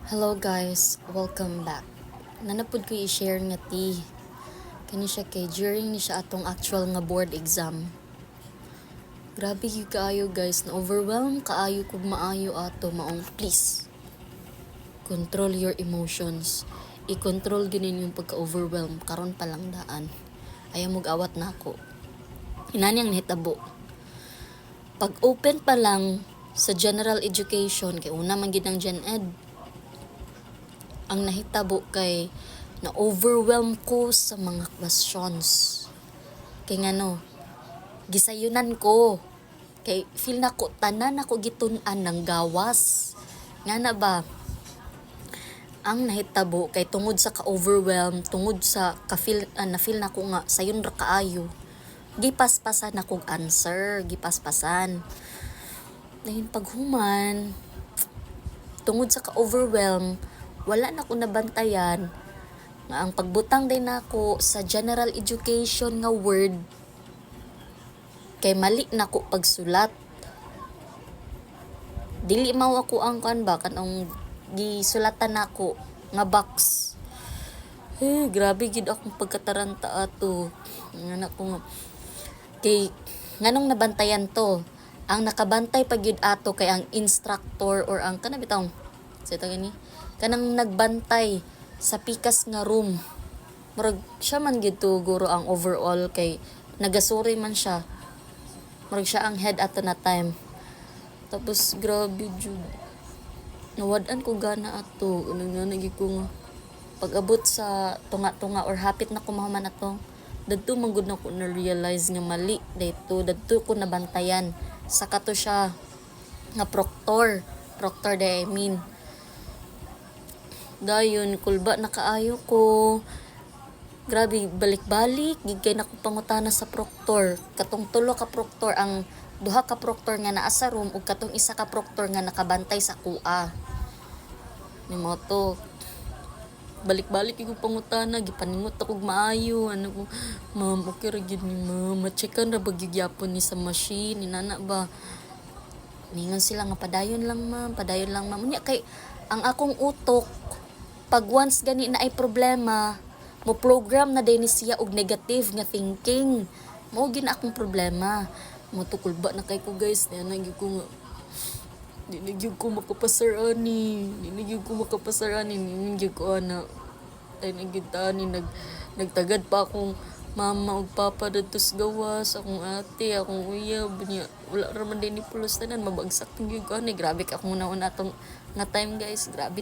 Hello guys, welcome back. Nanapod ko i-share nga ti. Kani siya kay during ni siya atong actual nga board exam. Grabe yung kaayo guys, na overwhelm kaayo kung maayo ato maong please. Control your emotions. I-control ginin yung pagka-overwhelm karon pa lang daan. Ayaw mong awat na ako. Inani ang nahitabo. Pag open pa lang sa general education, kay una man gid ang Gen Ed, ang nahitabo kay na-overwhelm ko sa mga questions. Kay ngano, gisayunan ko. Kay feel na ko, tanan ako gitun-an ng gawas. Nga na ba, ang nahitabo kay tungod sa ka-overwhelm, tungod sa na-feel na ko nga, sayon ra kaayo. Gipaspasan akong answer, gipaspasan. Dahil paghuman, tungod sa ka-overwhelm, wala na ko nabantayan nga ang pagbutang din nako sa general education nga word kay mali na ko pagsulat. Dili mao ako ang kanong gisulatan nako nga box. Grabe gid akong pagkataranta ato. Nga ko nga kay nganong nabantayan to. Ang nakabantay pa gyud ato kay ang instructor or ang kanabitaw kanang nagbantay sa pikas nga room. Murag siya man gid to guro ang overall kay nagasuri man siya. Murag siya ang head at na time. Tapos grabe jud. Nawad-an ko gana ato. Ano nga nagi ko nga pag-abot sa tunga-tunga or hapit na kumahuman ato. Dadto man gud na ko na realize nga mali dayto. Dadto ko nabantayan. Saka to siya nga proctor day I mean. Dayon kulba na kaayo ko. Grabe balik-balik gid kay nako pangutana sa proctor. Katong tulo ka proctor, ang duha ka proctor nga naa sa room ug katong isa ka proctor nga nakabantay sa kuha. Ni mo to balik-balik yung pangutana, gipaningot ako maayo, ano ko, ma'am, okay ra gyud ni ma'am, ma-checkan ra ba gyapon ni sa machine, ni nana ba, ningon sila nga padayon lang ma'am, unya kay, ang akong utok, pag once gani na ay problema, mo program na din siya og negative nga thinking, mao gina akong problema, mo tukulba na kay ko guys, na nagyud ko nga, di nagyud ko makapasarani, ko ana. Ay nagyud tani nagtagad pa akong mama ug papa dito sa gawas, akong ate, akong uyab niya. Wala ra man din ni pulos tanan, mabagsak gyud ko ani. Grabe ka akong una-una atong nga time guys, grabe